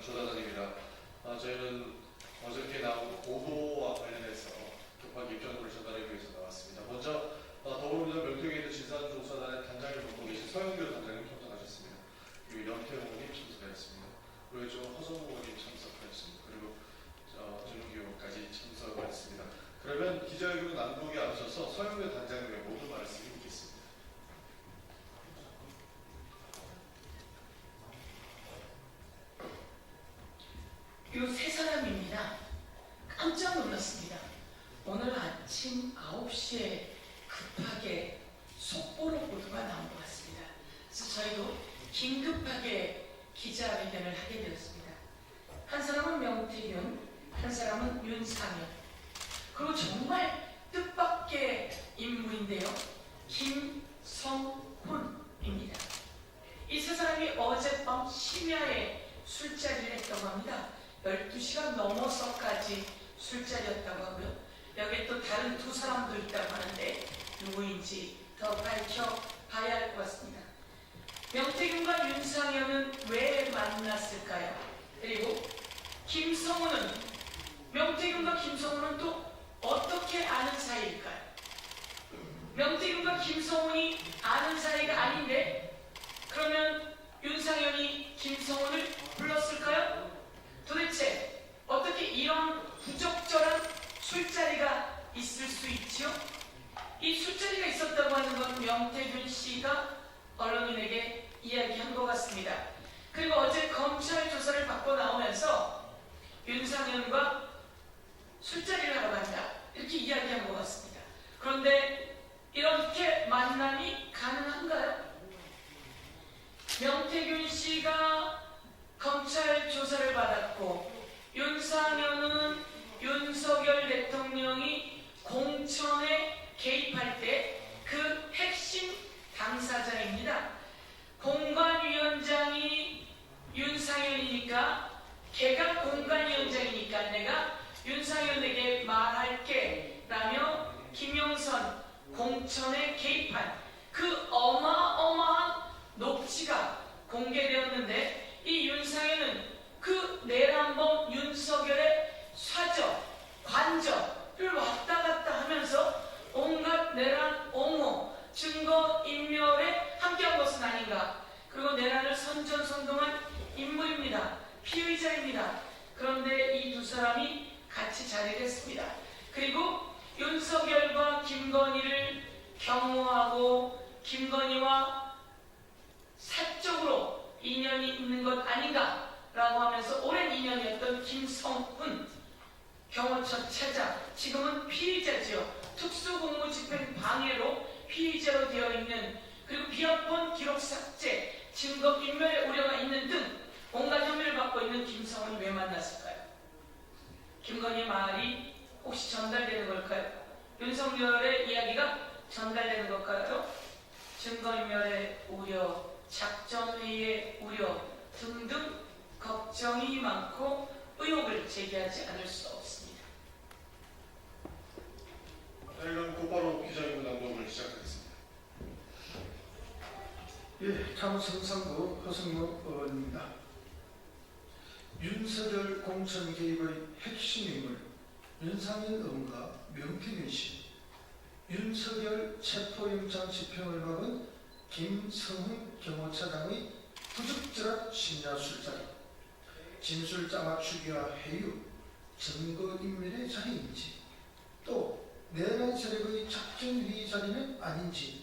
조사장입니다. 저희는 어저께 나온 보도와 관련해서 급하게 입장문을 전달하기 위해서 나왔습니다. 먼저 더불어민주당 명태균 진상조사단의 단장을 맡고 계신 서영교 단장님 참석하셨습니다. 그리고 연태영 의원님 참석하셨습니다. 그리고 허성무 의원님 참석하셨습니다. 그리고 정규 의원까지 참석하셨습니다. 그러면 기자회견 낭독에 앞서서 서영교 단장님의 모든 말씀을 듣겠습니다. 요 세 사람입니다. 깜짝 놀랐습니다. 오늘 아침 9시에 급하게 속보로 보도가 나온 것 같습니다. 그래서 저희도 긴급하게 기자회견을 하게 되었습니다. 한 사람은 명태균, 한 사람은 윤상현, 그리고 정말 뜻밖의 인물인데요, 김성훈입니다. 이 세 사람이 어젯밤 심야에 술자리를 했다고 합니다. 12시간 넘어서까지 술자리였다고 하고요. 여기에 또 다른 두 사람도 있다고 하는데 누구인지 더 밝혀봐야 할 것 같습니다. 명태균과 윤상현은 왜 만났을까요? 그리고 김성훈은, 명태균과 김성훈은 또 어떻게 아는 사이일까요? 명태균과 김성훈이 아는 사이가 아닌데 그러면 윤상현이 김성훈을 불렀을까요? 도대체 어떻게 이런 부적절한 술자리가 있을 수 있지요? 이 술자리가 있었다고 하는 건 명태균 씨가 언론인에게 이야기한 것 같습니다. 그리고 어제 검찰 조사를 받고 나오면서 윤상현과 술자리를 하러 간다, 이렇게 이야기한 것 같습니다. 그런데 이렇게 만남이 가능한가요? 명태균 씨가 검찰 조사를 받았고 윤상현은 윤석열 대통령이 공천에 개입할 때 그 핵심 당사자입니다. 공관위원장이 윤상현이니까, 걔가 공관위원장이니까 내가 윤상현에게 말할게 라며 김영선 공천에 개입한 그 어마어마한 녹취가 공개되었는데, 이 윤상현은 그 내란범 윤석열의 사저, 관저를 왔다 갔다 하면서 온갖 내란 옹호, 증거인멸에 함께한 것은 아닌가. 그리고 내란을 선전선동한 인물입니다. 피의자입니다. 그런데 이 두 사람이 같이 자리를 했습니다. 그리고 윤석열과 김건희를 경호하고 김건희와 사적으로 인연이 있는 것 아닌가라고 하면서 오랜 인연이었던 김성훈 경호처 차장, 지금은 피의자지요. 특수공무집행 방해로 피의자로 되어 있는, 그리고 비어폰 기록 삭제, 증거인멸의 우려가 있는 등 온갖 혐의를 받고 있는 김성훈이 왜 만났을까요? 김건희의 말이 혹시 전달되는 걸까요? 윤석열의 이야기가 전달되는 걸까요? 증거인멸의 우려, 작전회의의 우려 등등 걱정이 많고 의혹을 제기하지 않을 수 없습니다. 그럼 곧바로 기자회견 낭독을 시작하겠습니다. 예, 참성상구 허성무 의원입니다. 윤석열 공천 개입의 핵심 인물 윤상현 의원과 명태균 씨, 윤석열 체포영장 집행을 막은 김성훈 경호차장의 부적절한 심야 술자리, 진술자 맞추기와 회유, 증거인멸의 자리인지, 또 내란 세력의 작전회의 자리는 아닌지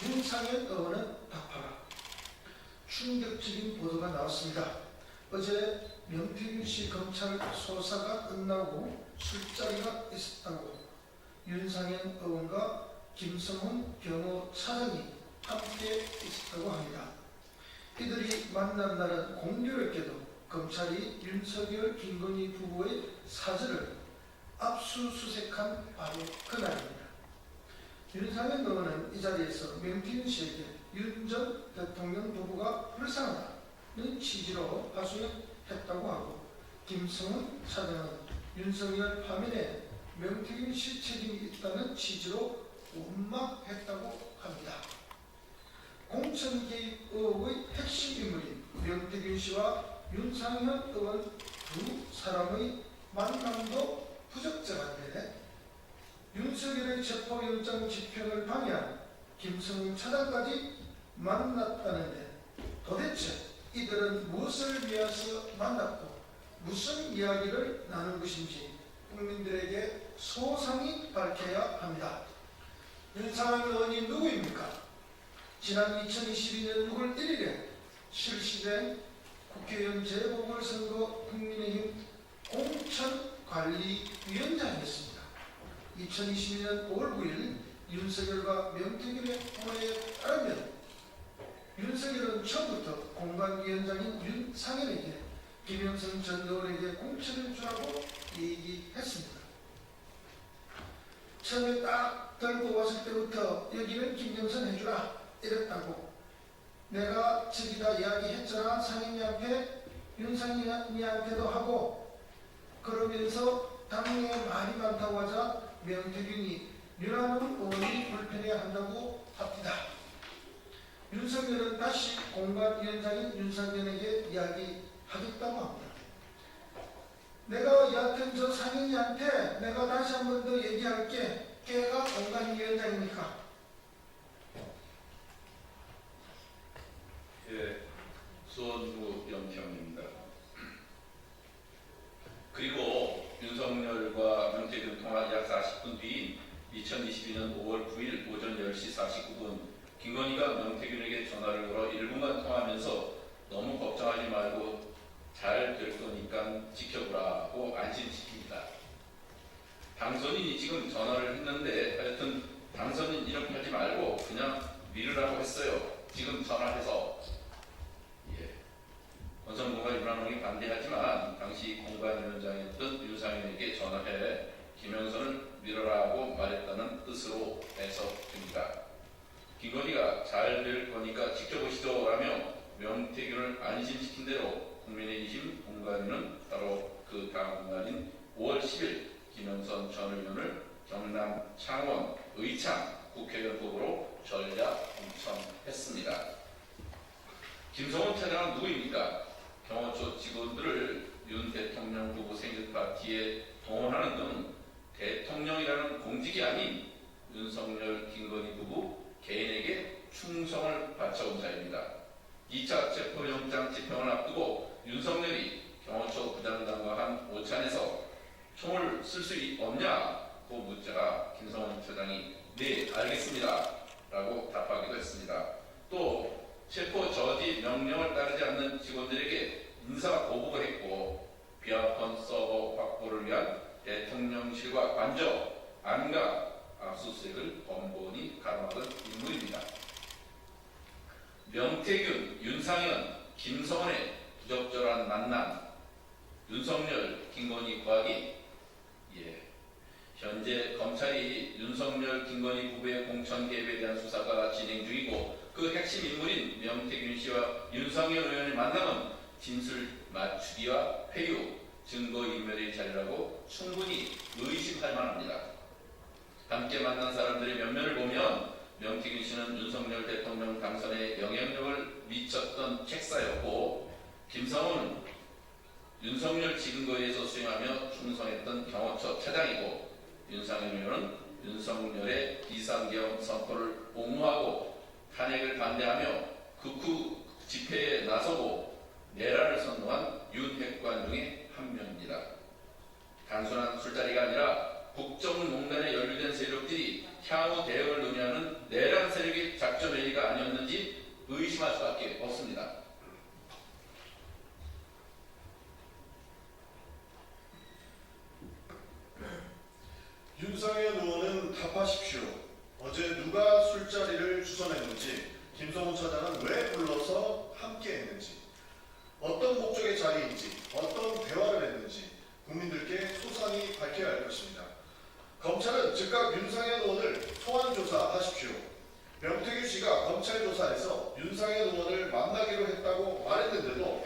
윤상현 의원은 답하라. 충격적인 보도가 나왔습니다. 어제 명태균 씨 검찰 수사가 끝나고 술자리가 있었다고 윤상현 의원과 김성훈 경호차장이 함께 있었다고 합니다. 이들이 만난 날은 공교롭게도 검찰이 윤석열 김건희 부부의 사저를 압수수색한 바로 그날입니다. 윤상현 의원은 이 자리에서 명태균 씨에게 윤 전 대통령 부부가 불쌍하다는 취지로 하소연했다고 하고, 김성훈 차장은 윤석열 파면에 명태균 씨 책임이 있다는 취지로 원망했다고 합니다. 공천 개입 의혹의 핵심 인물인 명태균 씨와 윤상현 의원 두 사람의 만남도 부적절한데 윤석열의 체포영장 집행을 방해한 김성훈 차장까지 만났다는데 도대체 이들은 무엇을 위해서 만났고 무슨 이야기를 나눈 것인지 국민들에게 소상히 밝혀야 합니다. 윤상현 의원이 누구입니까? 지난 2022년 6월 1일에 실시된 국회의원 재보궐선거 국민의힘 공천관리위원장이었습니다. 2022년 5월 9일 윤석열과 명태균의 통화에 따르면 윤석열은 처음부터 공관위원장인 윤상현에게 김영선 전 의원에게 공천을 주라고 얘기했습니다. 처음에 딱 들고 왔을 때부터 여기는 김영선 해주라 이랬다고 내가 저기다 이야기했잖아. 상현이한테 윤상현이한테도 하고 그러면서 당내 말이 많다고 하자 명태균이 윤한홍 의원이 불편해한다고 합니다. 윤석열은 다시 공관위원장인 윤상현에게 이야기하겠다고 합니다. 내가 여하튼 저 상현이한테 내가 다시 한 번 더 얘기할게. 걔가 공관위원장이니까. 예, 수원구 영평입니다. 그리고 윤석열과 명태균 통화 약 40분 뒤인 2022년 5월 9일 오전 10시 49분 김건희가 명태균에게 전화를 걸어 1분간 통화하면서 너무 걱정하지 말고 잘 될 거니까 지켜보라고 안심시킵니다. 당선인이 지금 전화를 했는데 하여튼 당선인 이렇게 하지 말고 그냥 미루라고 했어요. 지금 전화해서. 권성동과 윤한홍이 반대하지만 당시 공관위원장이었던 윤상현에게 전화해 김영선을 밀어라고 말했다는 뜻으로 해석됩니다. 김건희가 잘 될 거니까 지켜보시죠 라며 명태균을 안심시킨 대로 국민의힘 공관위는 바로 그 다음 날인 5월 10일 김영선 전 의원을 경남 창원 의창 국회의원 후보로 전략 공천했습니다. 김성훈 차장은 누구입니까? 경호처 직원들을 윤 대통령 후보 생일 파티에 동원하는 등 대통령이라는 공직이 아닌 윤석열, 김건희 부부 개인에게 충성을 바쳐온 자입니다. 2차 체포영장 집행을 앞두고 윤석열이 경호처 부장단과 한 오찬에서 총을 쓸 수 없냐고 묻자 김성훈 차장이 네 알겠습니다 라고 답하기도 했습니다. 또 체포 저지 명령을 따르지 않는 직원들에게 인사 거부가 했고 비아폰 서버 확보를 위한 대통령실과 관저, 안가, 압수수색을 번번이 가로막은 인물입니다. 명태균, 윤상현, 김성원의 부적절한 만남, 윤석열, 김건희 과기. 현재 검찰이 윤석열, 김건희 부부의 공천 개입에 대한 수사가 진행 중이고 그 핵심 인물인 명태균 씨와 윤상현 의원의 만남은 진술 맞추기와 회유, 증거인멸의 자리라고 충분히 의심할 만합니다. 함께 만난 사람들의 면면을 보면 명태균 씨는 윤석열 대통령 당선에 영향력을 미쳤던 책사였고 김성훈은 윤석열 증거에서 수행하며 충성했던 경호처 차장이고 윤상현 의원은 윤석열의 비상계엄 선포를 옹호하고 탄핵을 반대하며 극후 집회에 나서고 내란을 선동한 윤핵관 중에 한 명입니다. 단순한 술자리가 아니라 국정농단에 연루된 세력들이 향후 대응을 논의하는 내란 세력의 작전 회의가 아니었는지 의심할 수밖에 없습니다. 윤상현 의원은 답하십시오. 어제 누가 술자리를 주선했는지, 김성훈 차장은 왜 불러서 함께 했는지, 어떤 목적의 자리인지, 어떤 대화를 했는지 국민들께 소상히 밝혀야 할 것입니다. 검찰은 즉각 윤상현 의원을 소환 조사하십시오. 명태균 씨가 검찰 조사에서 윤상현 의원을 만나기로 했다고 말했는데도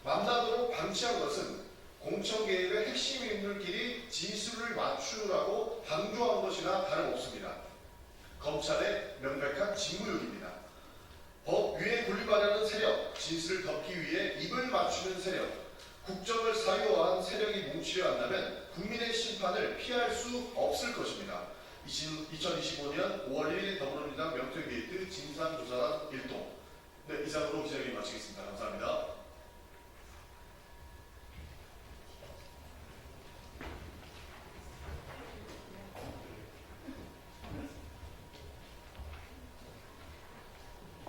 만나도록 방치한 것은 공천 개입의 핵심 인물끼리 진술을 맞추라고 강조한 것이나 다름없습니다. 검찰의 명백한 직무유기입니다. 법 위에 군림하려는 세력, 진실을 덮기 위해 입을 맞추는 세력, 국정을 사유화한 세력이 뭉치려 한다면 국민의 심판을 피할 수 없을 것입니다. 2025년 5월 1일 더불어민주당 명태게이트 진상조사단 일동. 네, 이상으로 기자회견 마치겠습니다. 감사합니다.